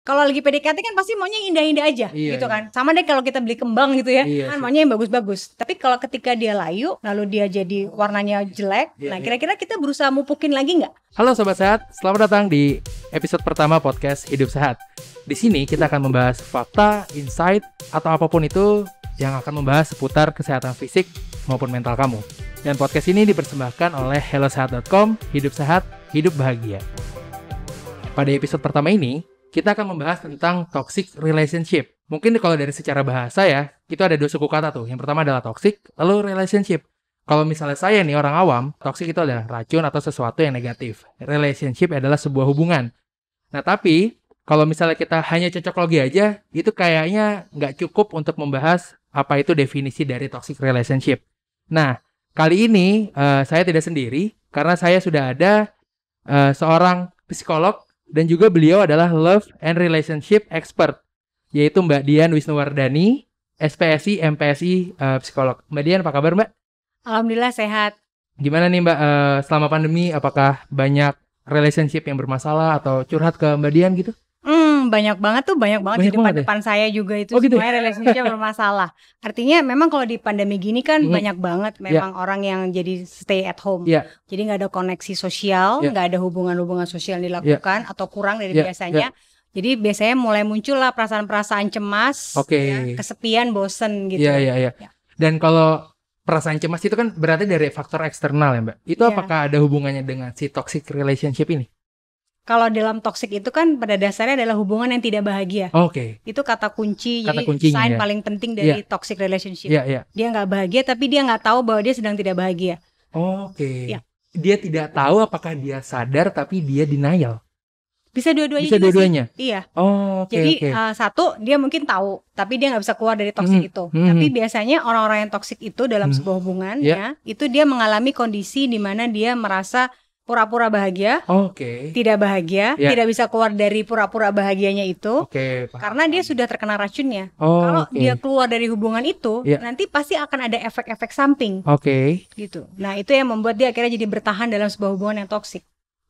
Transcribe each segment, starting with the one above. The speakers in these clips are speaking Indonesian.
Kalau lagi PDKT kan pasti maunya yang indah-indah aja gitu kan. Sama deh kalau kita beli kembang gitu ya, kan maunya yang bagus-bagus. Tapi kalau ketika dia layu, lalu dia jadi warnanya jelek, nah kira-kira kita berusaha mupukin lagi nggak? Halo Sobat Sehat, selamat datang di episode pertama podcast Hidup Sehat. Di sini kita akan membahas fakta, insight, atau apapun itu yang akan membahas seputar kesehatan fisik maupun mental kamu. Dan podcast ini dipersembahkan oleh hellosehat.com, hidup sehat, hidup bahagia. Pada episode pertama ini, kita akan membahas tentang toxic relationship. Mungkin kalau dari secara bahasa ya, itu ada dua suku kata tuh. Yang pertama adalah toxic, lalu relationship. Kalau misalnya saya nih orang awam, toxic itu adalah racun atau sesuatu yang negatif. Relationship adalah sebuah hubungan. Nah tapi, kalau misalnya kita hanya cocok logi aja, itu kayaknya nggak cukup untuk membahas apa itu definisi dari toxic relationship. Nah, kali ini saya tidak sendiri, karena saya sudah ada seorang psikolog, dan juga beliau adalah Love and Relationship Expert, yaitu Mbak Dian Wisnuwardani, SPSI, MPSI, psikolog. Mbak Dian, apa kabar Mbak? Alhamdulillah sehat. Gimana nih Mbak, selama pandemi, apakah banyak relationship yang bermasalah atau curhat ke Mbak Dian gitu? Banyak banget di depan saya juga itu gitu semuanya relationship bermasalah. Artinya memang kalau di pandemi gini kan banyak banget memang orang yang jadi stay at home. Jadi nggak ada koneksi sosial, nggak ada hubungan-hubungan sosial yang dilakukan atau kurang dari biasanya. Jadi biasanya mulai muncul lah perasaan-perasaan cemas, kesepian, bosen gitu. Dan kalau perasaan cemas itu kan berarti dari faktor eksternal ya Mbak. Itu apakah ada hubungannya dengan si toxic relationship ini? Kalau dalam toxic itu kan pada dasarnya adalah hubungan yang tidak bahagia. Itu kata kunci, jadi sign paling penting dari toxic relationship. Dia nggak bahagia tapi dia nggak tahu bahwa dia sedang tidak bahagia. Dia tidak tahu apakah dia sadar tapi dia denial. Bisa dua-duanya. Bisa dua-duanya. Iya. Jadi satu dia mungkin tahu tapi dia nggak bisa keluar dari toxic itu. Tapi biasanya orang-orang yang toxic itu dalam sebuah hubungan itu dia mengalami kondisi di mana dia merasa pura-pura bahagia, tidak bahagia, tidak bisa keluar dari pura-pura bahagianya itu, karena dia sudah terkena racunnya. Kalau dia keluar dari hubungan itu, nanti pasti akan ada efek-efek samping, gitu. Nah itu yang membuat dia akhirnya jadi bertahan dalam sebuah hubungan yang toksik.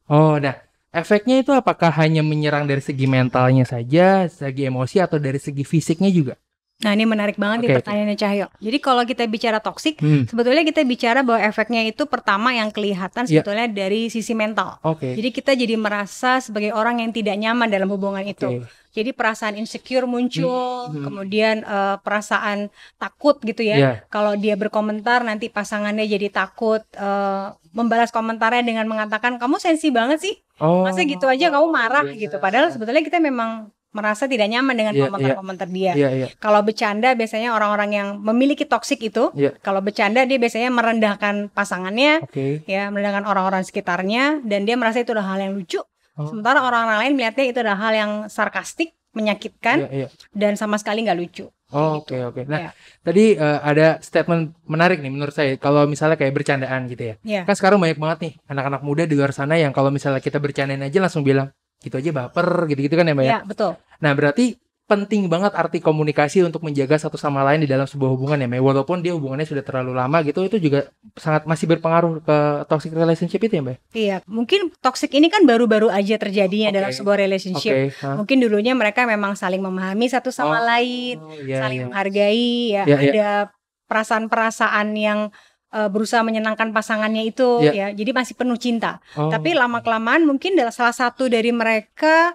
Nah efeknya itu apakah hanya menyerang dari segi mentalnya saja, segi emosi, atau dari segi fisiknya juga? Nah ini menarik banget nih pertanyaannya Cahyo. Jadi kalau kita bicara toksik, sebetulnya kita bicara bahwa efeknya itu pertama yang kelihatan sebetulnya dari sisi mental. Jadi kita jadi merasa sebagai orang yang tidak nyaman dalam hubungan itu. Jadi perasaan insecure muncul, kemudian perasaan takut gitu ya. Kalau dia berkomentar nanti pasangannya jadi takut, membalas komentarnya dengan mengatakan kamu sensi banget sih, masa gitu aja kamu marah gitu. Padahal sebetulnya kita memang merasa tidak nyaman dengan komentar-komentar dia. Kalau bercanda biasanya orang-orang yang memiliki toksik itu, kalau bercanda dia biasanya merendahkan pasangannya, merendahkan orang-orang sekitarnya, dan dia merasa itu adalah hal yang lucu. Sementara orang-orang lain melihatnya itu adalah hal yang sarkastik, menyakitkan, dan sama sekali nggak lucu. Nah, tadi ada statement menarik nih menurut saya. Kalau misalnya kayak bercandaan gitu ya. Kan sekarang banyak banget nih anak-anak muda di luar sana yang kalau misalnya kita bercandain aja langsung bilang gitu aja baper, gitu-gitu kan ya Mbak ya? Betul. Nah berarti penting banget arti komunikasi untuk menjaga satu sama lain di dalam sebuah hubungan ya Mbak. Walaupun dia hubungannya sudah terlalu lama gitu, itu juga sangat masih berpengaruh ke toxic relationship itu ya Mbak? Iya, mungkin toxic ini kan baru-baru aja terjadinya dalam sebuah relationship. Mungkin dulunya mereka memang saling memahami satu sama lain, saling menghargai, ada perasaan-perasaan yang berusaha menyenangkan pasangannya itu ya, jadi masih penuh cinta. Tapi lama-kelamaan mungkin salah satu dari mereka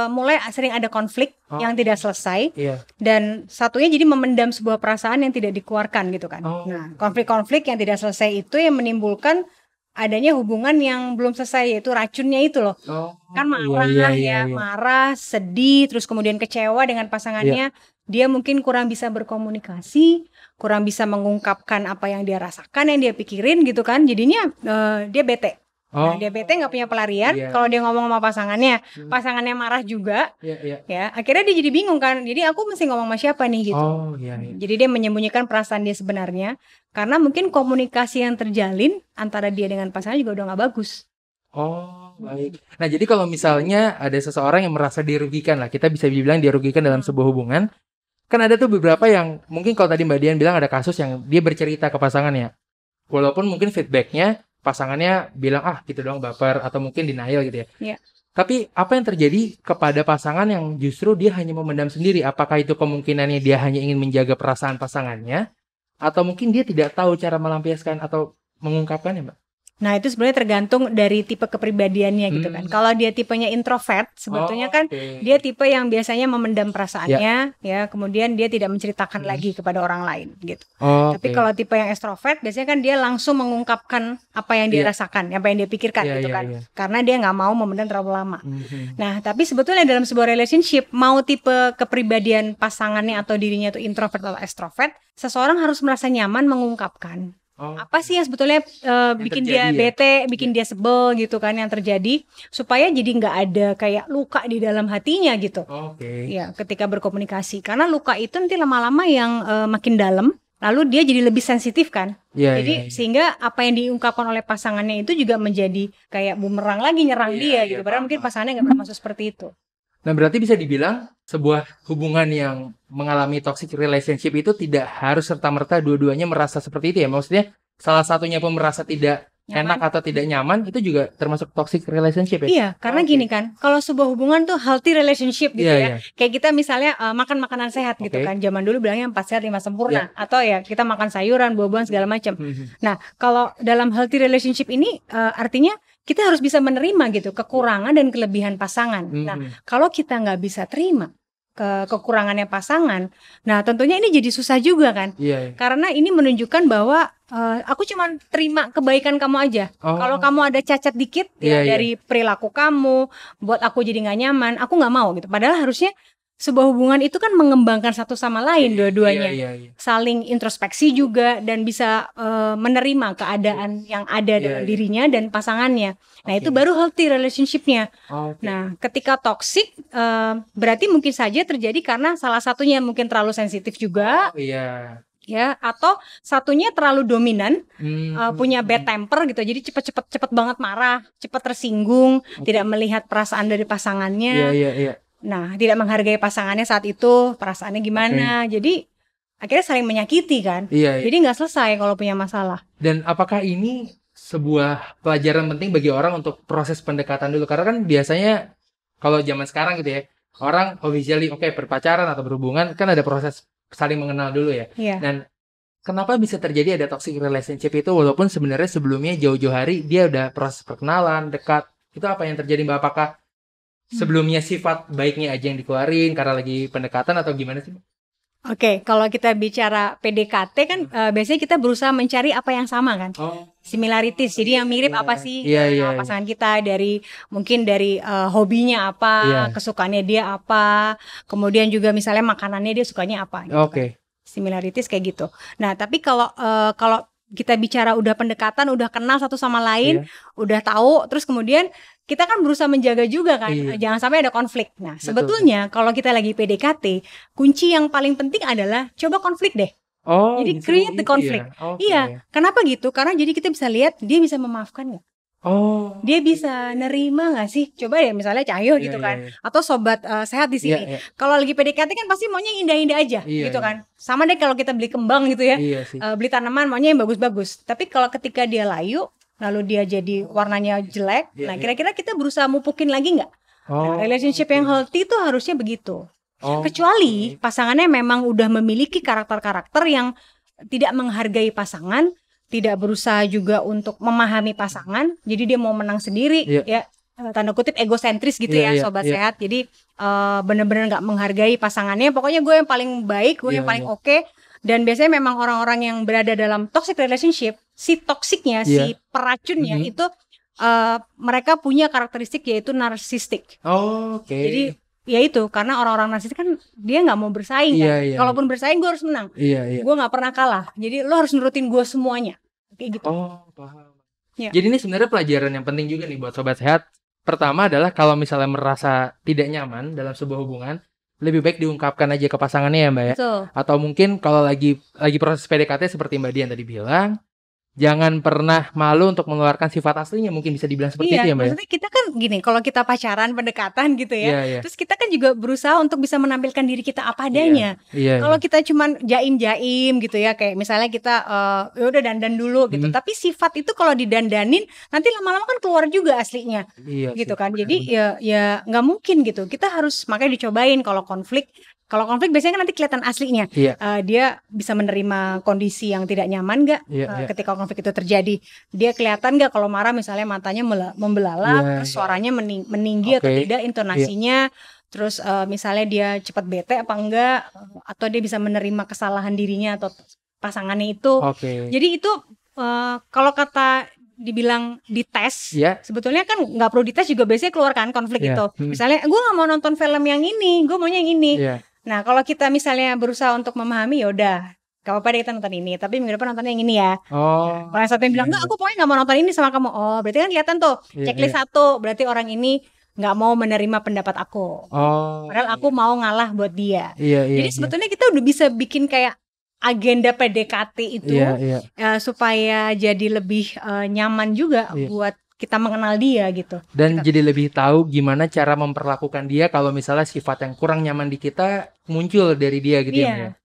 mulai sering ada konflik yang tidak selesai, dan satunya jadi memendam sebuah perasaan yang tidak dikeluarkan gitu kan. Nah konflik-konflik yang tidak selesai itu yang menimbulkan adanya hubungan yang belum selesai, yaitu racunnya itu loh. Kan marah marah, sedih, terus kemudian kecewa dengan pasangannya. Dia mungkin kurang bisa berkomunikasi, kurang bisa mengungkapkan apa yang dia rasakan, yang dia pikirin gitu kan. Jadinya dia bete. Nah, dia bete nggak punya pelarian. Kalau dia ngomong sama pasangannya marah juga. Ya, akhirnya dia jadi bingung kan. Jadi aku mesti ngomong sama siapa nih gitu. Jadi dia menyembunyikan perasaan dia sebenarnya, karena mungkin komunikasi yang terjalin antara dia dengan pasangannya juga udah nggak bagus. Baik. Nah jadi kalau misalnya ada seseorang yang merasa dirugikan lah, kita bisa bilang dirugikan dalam sebuah hubungan. Kan ada tuh beberapa yang mungkin kalau tadi Mbak Dian bilang ada kasus yang dia bercerita ke pasangannya, walaupun mungkin feedbacknya pasangannya bilang gitu doang baper, atau mungkin denial gitu ya. Tapi apa yang terjadi kepada pasangan yang justru dia hanya memendam sendiri? Apakah itu kemungkinannya dia hanya ingin menjaga perasaan pasangannya? Atau mungkin dia tidak tahu cara melampiaskan atau mengungkapkannya, Mbak? Nah, itu sebenarnya tergantung dari tipe kepribadiannya gitu kan. Kalau dia tipenya introvert, sebetulnya kan dia tipe yang biasanya memendam perasaannya, ya, kemudian dia tidak menceritakan lagi kepada orang lain gitu. Tapi kalau tipe yang extrovert, biasanya kan dia langsung mengungkapkan apa yang dia rasakan, apa yang dia pikirkan gitu kan. Karena dia nggak mau memendam terlalu lama. Nah, tapi sebetulnya dalam sebuah relationship, mau tipe kepribadian pasangannya atau dirinya itu introvert atau extrovert, seseorang harus merasa nyaman mengungkapkan. Apa sih yang sebetulnya bikin dia bete, bikin dia sebel gitu kan yang terjadi, supaya jadi nggak ada kayak luka di dalam hatinya gitu. Ya, ketika berkomunikasi, karena luka itu nanti lama-lama yang makin dalam, lalu dia jadi lebih sensitif kan. Jadi sehingga apa yang diungkapkan oleh pasangannya itu juga menjadi kayak bumerang lagi nyerang dia gitu. Padahal mungkin pasangannya nggak bermaksud seperti itu. Nah, berarti bisa dibilang sebuah hubungan yang mengalami toxic relationship itu tidak harus serta-merta dua-duanya merasa seperti itu ya. Maksudnya salah satunya pun merasa tidak enak atau tidak nyaman, itu juga termasuk toxic relationship ya? Iya, karena gini kan, kalau sebuah hubungan tuh healthy relationship gitu ya. Kayak kita misalnya makan makanan sehat gitu kan. Zaman dulu bilangnya 4 sehat 5 sempurna. Atau ya kita makan sayuran, buah-buahan segala macam. Nah, kalau dalam healthy relationship ini artinya kita harus bisa menerima gitu kekurangan dan kelebihan pasangan. Nah, kalau kita nggak bisa terima kekurangannya pasangan, nah tentunya ini jadi susah juga kan. Karena ini menunjukkan bahwa aku cuma terima kebaikan kamu aja. Kalau kamu ada cacat dikit dari perilaku kamu, buat aku jadi nggak nyaman, aku nggak mau gitu. Padahal harusnya sebuah hubungan itu kan mengembangkan satu sama lain dua-duanya, saling introspeksi juga dan bisa menerima keadaan yang ada dalam dirinya dan pasangannya. Nah, itu baru healthy relationship-nya. Nah, ketika toxic berarti mungkin saja terjadi karena salah satunya mungkin terlalu sensitif juga. Ya, atau satunya terlalu dominan, punya bad temper gitu, jadi cepet banget marah, cepet tersinggung, tidak melihat perasaan dari pasangannya. Nah, tidak menghargai pasangannya saat itu, perasaannya gimana. Jadi akhirnya saling menyakiti kan. Jadi nggak selesai kalau punya masalah. Dan apakah ini sebuah pelajaran penting bagi orang untuk proses pendekatan dulu? Karena kan biasanya kalau zaman sekarang gitu ya, orang officially berpacaran atau berhubungan kan ada proses saling mengenal dulu ya. Dan kenapa bisa terjadi ada toxic relationship itu walaupun sebenarnya sebelumnya jauh-jauh hari dia udah proses perkenalan, dekat. Itu apa yang terjadi, Mbak? Apakah sebelumnya sifat baiknya aja yang dikeluarin karena lagi pendekatan atau gimana sih? Kalau kita bicara PDKT kan biasanya kita berusaha mencari apa yang sama kan, similarities. Jadi yang mirip apa sih pasangan kita, mungkin dari hobinya apa, kesukaannya dia apa, kemudian juga misalnya makanannya dia sukanya apa gitu kan. Similarities kayak gitu. Nah, tapi kalau kita bicara udah pendekatan, udah kenal satu sama lain, udah tahu, terus kemudian kita kan berusaha menjaga juga kan, jangan sampai ada konflik. Nah, sebetulnya kalau kita lagi PDKT, kunci yang paling penting adalah coba konflik deh. Jadi create the conflict. Kenapa gitu? Karena jadi kita bisa lihat dia bisa memaafkan nggak? Dia bisa nerima nggak sih? Coba ya misalnya Cahyo gitu kan, atau sobat sehat di sini. Kalau lagi PDKT kan pasti maunya indah-indah aja gitu kan. Sama deh kalau kita beli kembang gitu ya, beli tanaman maunya yang bagus-bagus. Tapi kalau ketika dia layu, lalu dia jadi warnanya jelek, nah kira-kira kita berusaha mupukin lagi nggak? Nah, relationship yang healthy itu harusnya begitu. Kecuali pasangannya memang udah memiliki karakter-karakter yang tidak menghargai pasangan, tidak berusaha juga untuk memahami pasangan, jadi dia mau menang sendiri, ya tanda kutip egosentris gitu sobat sehat. Jadi benar-benar nggak menghargai pasangannya. Pokoknya gue yang paling baik, gue yang paling oke. Dan biasanya memang orang-orang yang berada dalam toxic relationship, si toksiknya, si peracunnya itu mereka punya karakteristik yaitu narsistik. Jadi ya itu, karena orang-orang narsistik kan dia nggak mau bersaing kan. Kalaupun bersaing gue harus menang. Gue nggak pernah kalah. Jadi lo harus nurutin gue semuanya. Kayak gitu. Paham. Jadi ini sebenarnya pelajaran yang penting juga nih buat sobat sehat. Pertama adalah kalau misalnya merasa tidak nyaman dalam sebuah hubungan, lebih baik diungkapkan aja ke pasangannya ya, Mbak ya. Atau mungkin kalau lagi proses PDKT seperti Mbak Dian tadi bilang, jangan pernah malu untuk mengeluarkan sifat aslinya, mungkin bisa dibilang seperti itu ya Mbak? Maksudnya kita kan gini, kalau kita pacaran, pendekatan gitu ya, terus kita kan juga berusaha untuk bisa menampilkan diri kita apa adanya. Kalau kita cuman jaim-jaim gitu ya, kayak misalnya kita ya udah dandan dulu gitu, tapi sifat itu kalau didandanin nanti lama-lama kan keluar juga aslinya, gitu kan. Jadi ya nggak mungkin gitu. Kita harus makanya dicobain kalau konflik. Kalau konflik biasanya kan nanti kelihatan aslinya. Dia bisa menerima kondisi yang tidak nyaman nggak ketika konflik itu terjadi. Dia kelihatan nggak kalau marah misalnya matanya membelalak, terus suaranya meninggi atau tidak, intonasinya. Terus misalnya dia cepat bete apa enggak, atau dia bisa menerima kesalahan dirinya atau pasangannya itu. Jadi itu kalau kata dibilang dites, sebetulnya kan nggak perlu dites juga biasanya keluar kan konflik itu. Misalnya gue nggak mau nonton film yang ini, gue maunya yang ini. Nah kalau kita misalnya berusaha untuk memahami, ya udah gak apa-apa deh kita nonton ini, tapi minggu depan nontonnya yang ini ya. Kalau yang satu yang bilang enggak, aku pokoknya nggak mau nonton ini sama kamu. Oh berarti kan kelihatan tuh checklist satu, berarti orang ini nggak mau menerima pendapat aku. Padahal aku mau ngalah buat dia. Jadi sebetulnya kita udah bisa bikin kayak agenda PDKT itu supaya jadi lebih nyaman juga buat kita mengenal dia gitu. Dan jadi lebih tahu gimana cara memperlakukan dia kalau misalnya sifat yang kurang nyaman di kita muncul dari dia gitu ya.